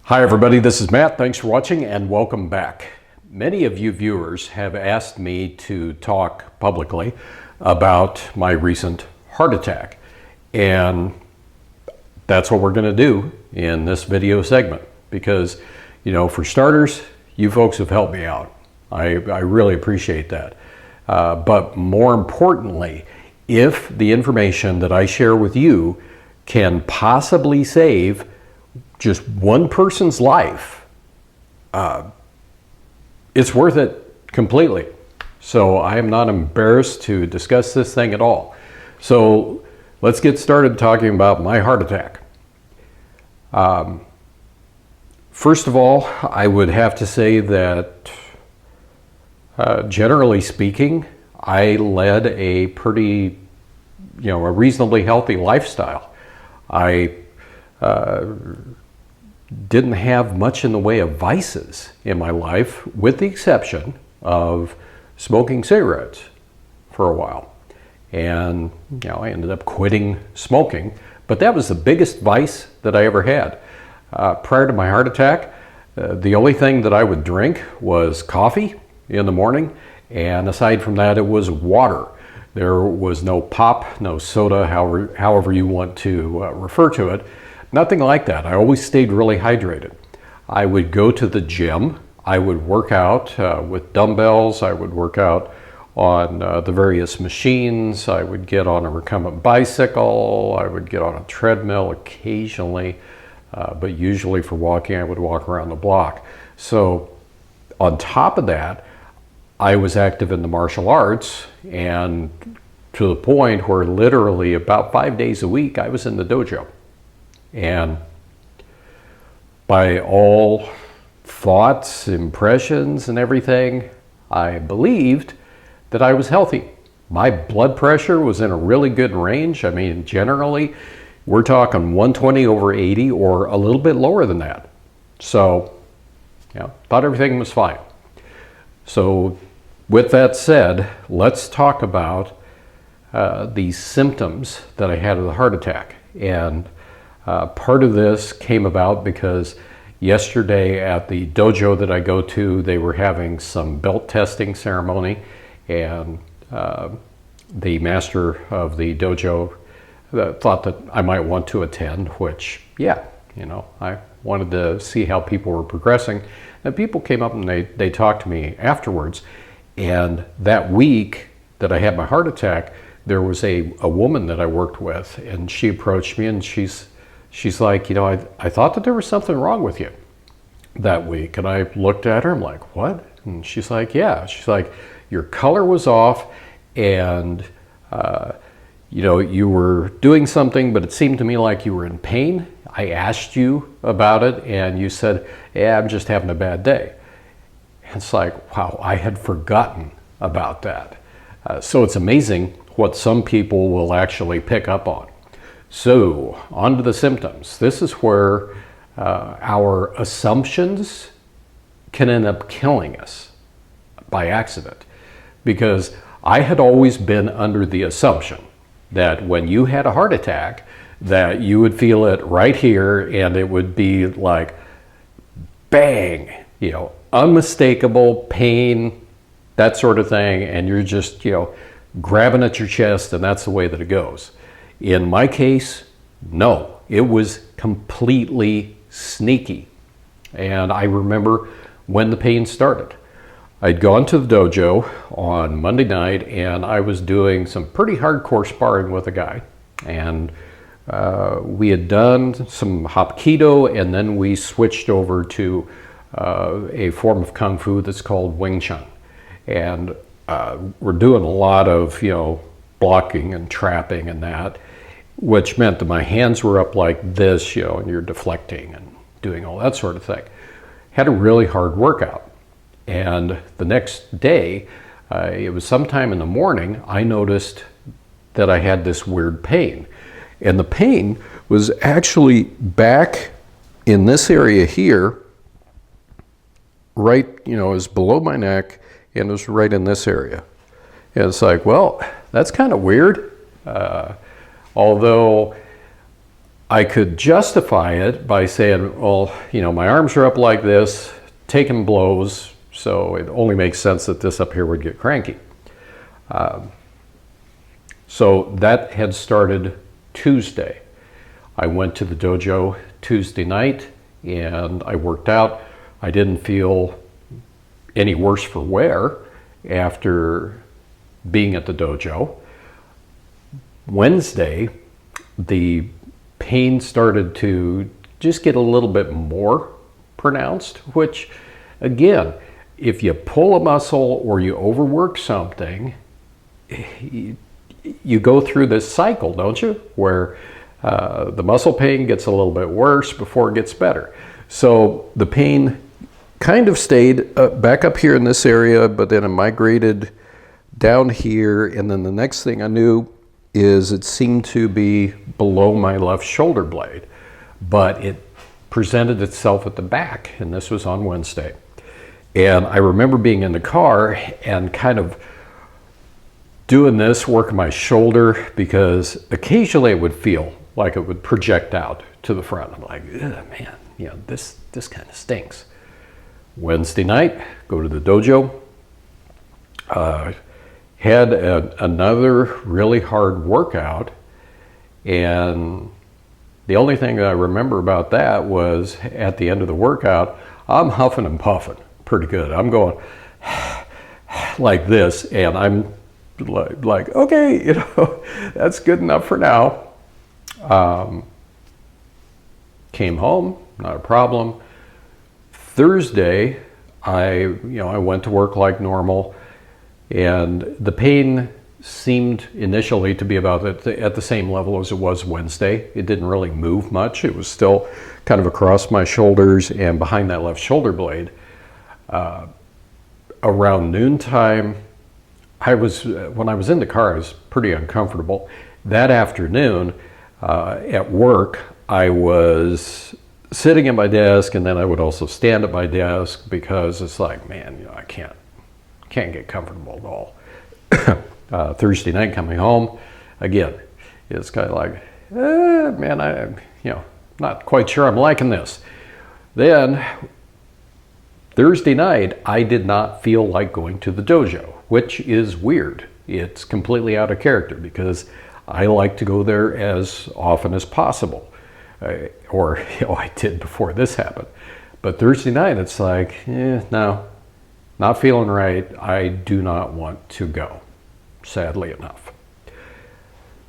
Hi everybody, this is Matt. Thanks for watching and welcome back. Many of you viewers have asked me to talk publicly about my recent heart attack, and that's what we're going to do in this video segment because, for starters, you folks have helped me out. I really appreciate that. But more importantly, if the information that I share with you can possibly save just one person's life, it's worth it completely. So I am not embarrassed to discuss this thing at all. So let's get started talking about my heart attack. First of all, I would have to say that generally speaking, I led a pretty, a reasonably healthy lifestyle. I didn't have much in the way of vices in my life, with the exception of smoking cigarettes for a while. And, I ended up quitting smoking, but that was the biggest vice that I ever had. Prior to my heart attack, the only thing that I would drink was coffee in the morning, and aside from that, it was water. There was no pop, no soda, however you want to refer to it. Nothing like that. I always stayed really hydrated. I would go to the gym. I would work out with dumbbells. I would work out on the various machines. I would get on a recumbent bicycle. I would get on a treadmill occasionally, but usually for walking, I would walk around the block. So on top of that, I was active in the martial arts, and to the point where literally about 5 days a week, I was in the dojo. And by all thoughts, impressions, and everything, I believed that I was healthy. My blood pressure was in a really good range. I mean, generally, we're talking 120/80 or a little bit lower than that. So, thought everything was fine. So, with that said, let's talk about the symptoms that I had of the heart attack. And part of this came about because yesterday at the dojo that I go to, they were having some belt testing ceremony, and the master of the dojo thought that I might want to attend, which, I wanted to see how people were progressing. And people came up and they talked to me afterwards, and that week that I had my heart attack, there was a woman that I worked with, and she approached me and she's like, I thought that there was something wrong with you that week. And I looked at her, I'm like, what? And she's like, yeah. She's like, your color was off, and, you were doing something, but it seemed to me like you were in pain. I asked you about it, and you said, yeah, I'm just having a bad day. And it's like, wow, I had forgotten about that. So it's amazing what some people will actually pick up on. So, on to the symptoms. This is where our assumptions can end up killing us by accident. Because I had always been under the assumption that when you had a heart attack, that you would feel it right here, and it would be like, bang, unmistakable pain, that sort of thing, and you're just, grabbing at your chest, and that's the way that it goes. In my case, no, it was completely sneaky. And I remember when the pain started. I'd gone to the dojo on Monday night, and I was doing some pretty hardcore sparring with a guy. And we had done some Hapkido, and then we switched over to a form of Kung Fu that's called Wing Chun. And we're doing a lot of, blocking and trapping and that, which meant that my hands were up like this, and you're deflecting and doing all that sort of thing. Had a really hard workout. And the next day, it was sometime in the morning, I noticed that I had this weird pain. And the pain was actually back in this area here, right, it was below my neck, and it was right in this area. And it's like, well, that's kind of weird. Although I could justify it by saying, well, my arms are up like this, taking blows, so it only makes sense that this up here would get cranky. So that had started Tuesday. I went to the dojo Tuesday night and I worked out. I didn't feel any worse for wear after being at the dojo. Wednesday, the pain started to just get a little bit more pronounced, which again, if you pull a muscle or you overwork something, you go through this cycle, don't you? Where the muscle pain gets a little bit worse before it gets better. So the pain kind of stayed back up here in this area, but then it migrated down here. And then the next thing I knew is it seemed to be below my left shoulder blade, but it presented itself at the back. And this was on Wednesday. And I remember being in the car and kind of doing this, working my shoulder, because occasionally it would feel like it would project out to the front. I'm like, man, this kind of stinks. Wednesday night, go to the dojo. Had another really hard workout, and the only thing that I remember about that was at the end of the workout, I'm huffing and puffing pretty good. I'm going like this, and I'm like, okay, that's good enough for now. Came home, not a problem. Thursday, I went to work like normal, and the pain seemed initially to be about at the same level as it was Wednesday. It didn't really move much. It was still kind of across my shoulders and behind that left shoulder blade. Around noontime, when I was in the car, I was pretty uncomfortable. That afternoon, at work, I was sitting at my desk, and then I would also stand at my desk because it's like, man, I can't get comfortable at all. Thursday night coming home, again, it's kind of like, man, I'm not quite sure I'm liking this. Then Thursday night, I did not feel like going to the dojo, which is weird. It's completely out of character because I like to go there as often as possible. Or I did before this happened. But Thursday night, it's like, no, not feeling right. I do not want to go, sadly enough.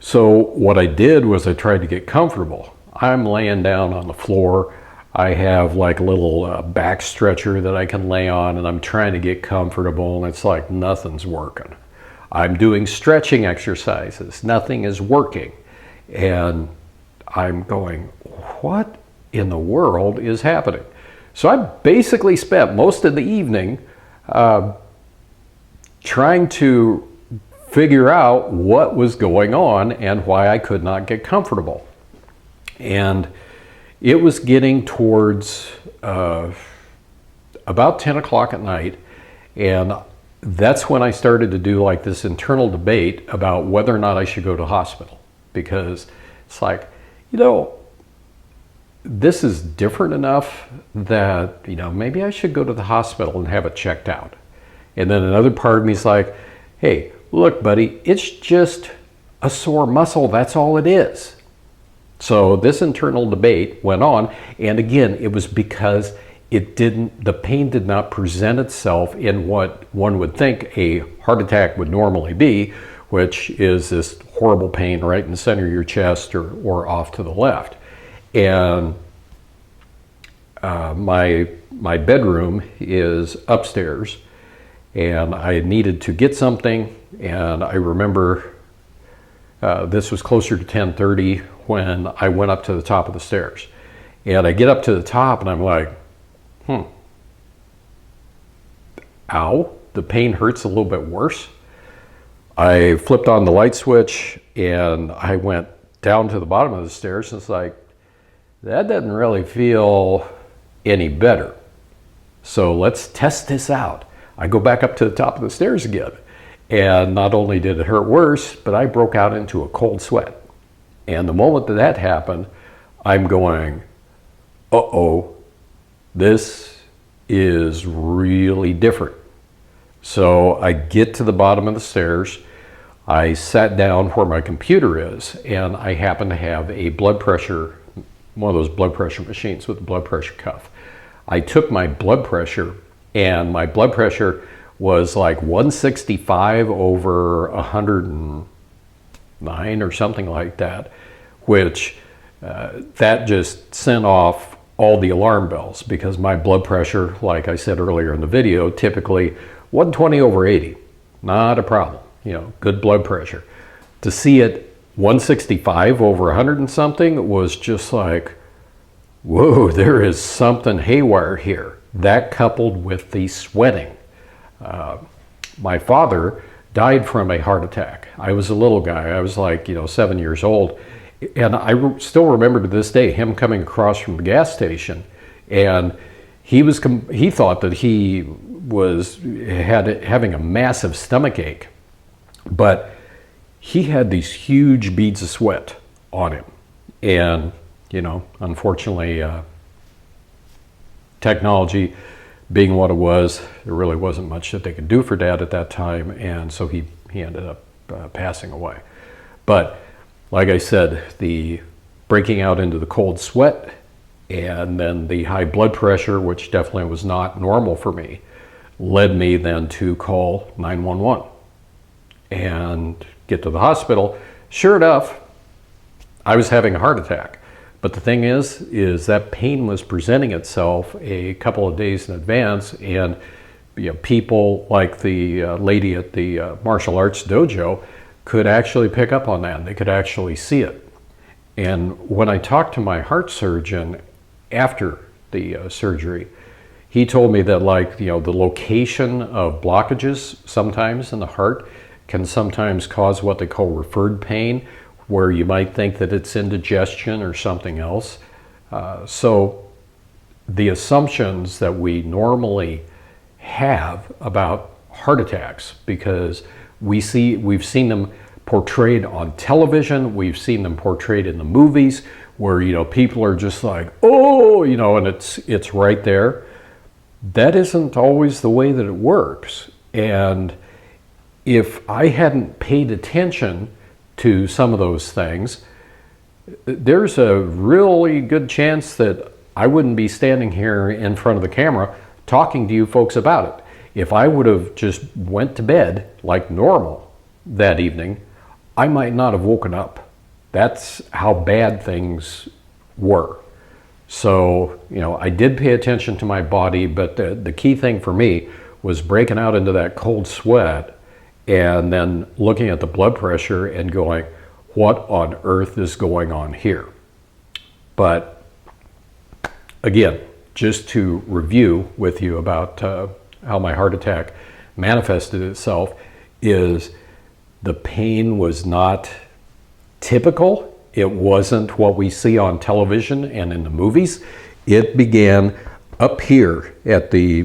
So what I did was I tried to get comfortable. I'm laying down on the floor. I have like a little back stretcher that I can lay on, and I'm trying to get comfortable, and it's like nothing's working. I'm doing stretching exercises. Nothing is working. And I'm going, what in the world is happening? So I basically spent most of the evening trying to figure out what was going on and why I could not get comfortable. And it was getting towards about 10 o'clock at night, and that's when I started to do like this internal debate about whether or not I should go to hospital, because it's like, this is different enough that, maybe I should go to the hospital and have it checked out. And then another part of me is like, hey, look, buddy, it's just a sore muscle. That's all it is. So this internal debate went on. And again, it was because the pain did not present itself in what one would think a heart attack would normally be, which is this horrible pain right in the center of your chest or off to the left. And my bedroom is upstairs, and I needed to get something, and I remember this was closer to 10:30 when I went up to the top of the stairs. And I get up to the top, and I'm like, ow, the pain hurts a little bit worse. I flipped on the light switch, and I went down to the bottom of the stairs, and it's like, that doesn't really feel any better. So let's test this out. I go back up to the top of the stairs again. And not only did it hurt worse, but I broke out into a cold sweat. And the moment that happened, I'm going, uh-oh, this is really different. So I get to the bottom of the stairs. I sat down where my computer is, and I happen to have a blood pressure, one of those blood pressure machines with the blood pressure cuff. I took my blood pressure, and my blood pressure was like 165 over 109 or something like that, which that just sent off all the alarm bells, because my blood pressure, like I said earlier in the video, typically 120 over 80, not a problem, you know, good blood pressure. To see it 165 over 100 and something was just like, whoa, there is something haywire here. That coupled with the sweating. My father died from a heart attack. I was a little guy. I was like, 7 years old. And I still remember to this day him coming across from the gas station, and he thought that he was having a massive stomach ache, but he had these huge beads of sweat on him. And, unfortunately, technology being what it was, there really wasn't much that they could do for Dad at that time, and so he ended up passing away. But like I said, the breaking out into the cold sweat and then the high blood pressure, which definitely was not normal for me, led me then to call 911 and get to the hospital. Sure enough, I was having a heart attack. But the thing is that pain was presenting itself a couple of days in advance, and people like the lady at the martial arts dojo could actually pick up on that. They could actually see it. And when I talked to my heart surgeon after the surgery, he told me that the location of blockages sometimes in the heart can sometimes cause what they call referred pain, where you might think that it's indigestion or something else. So the assumptions that we normally have about heart attacks, because we've seen them portrayed on television, we've seen them portrayed in the movies, where people are just like, oh, and it's right there. That isn't always the way that it works. And if I hadn't paid attention to some of those things, there's a really good chance that I wouldn't be standing here in front of the camera talking to you folks about it. If I would have just went to bed like normal that evening, I might not have woken up. That's how bad things were. So, I did pay attention to my body, but the key thing for me was breaking out into that cold sweat and then looking at the blood pressure and going, what on earth is going on here? But again, just to review with you about how my heart attack manifested itself, is the pain was not typical. It wasn't what we see on television and in the movies. It began up here at the,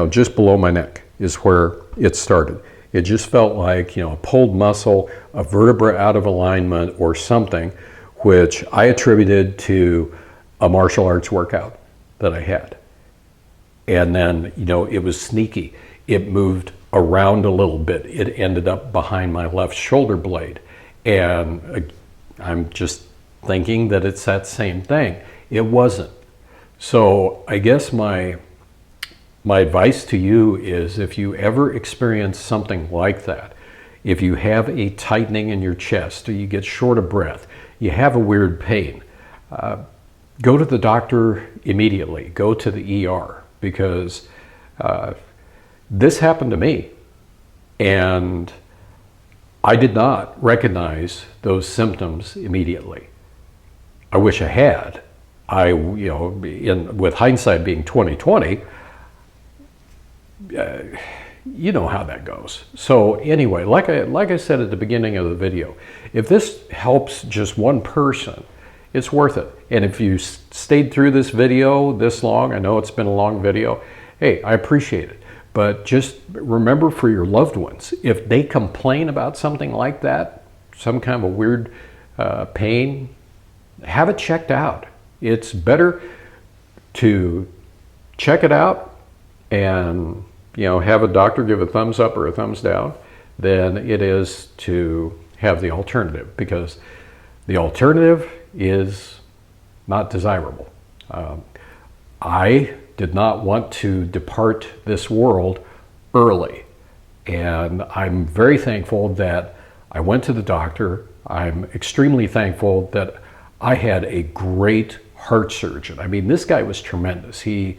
just below my neck is where it started. It just felt like, a pulled muscle, a vertebra out of alignment or something, which I attributed to a martial arts workout that I had. And then, it was sneaky. It moved around a little bit. It ended up behind my left shoulder blade. And I'm just thinking that it's that same thing. It wasn't. So I guess my advice to you is, if you ever experience something like that, if you have a tightening in your chest, or you get short of breath, you have a weird pain, go to the doctor immediately. Go to the ER, because this happened to me, and I did not recognize those symptoms immediately. I wish I had. With hindsight being 2020, you know how that goes. So anyway, like I said at the beginning of the video, if this helps just one person, it's worth it. And if you stayed through this video this long, I know it's been a long video, hey, I appreciate it. But just remember, for your loved ones, if they complain about something like that, some kind of a weird pain, have it checked out. It's better to check it out and have a doctor give a thumbs up or a thumbs down than it is to have the alternative, because the alternative is not desirable. I did not want to depart this world early, and I'm very thankful that I went to the doctor. I'm extremely thankful that I had a great heart surgeon. I mean, this guy was tremendous. He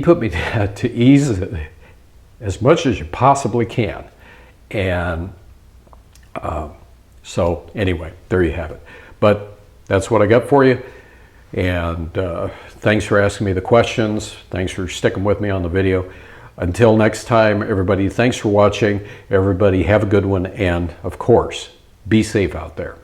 put me to ease as much as you possibly can. And so anyway, there you have it. But that's what I got for you. And thanks for asking me the questions. Thanks for sticking with me on the video. Until next time, everybody, thanks for watching. Everybody have a good one. And of course, be safe out there.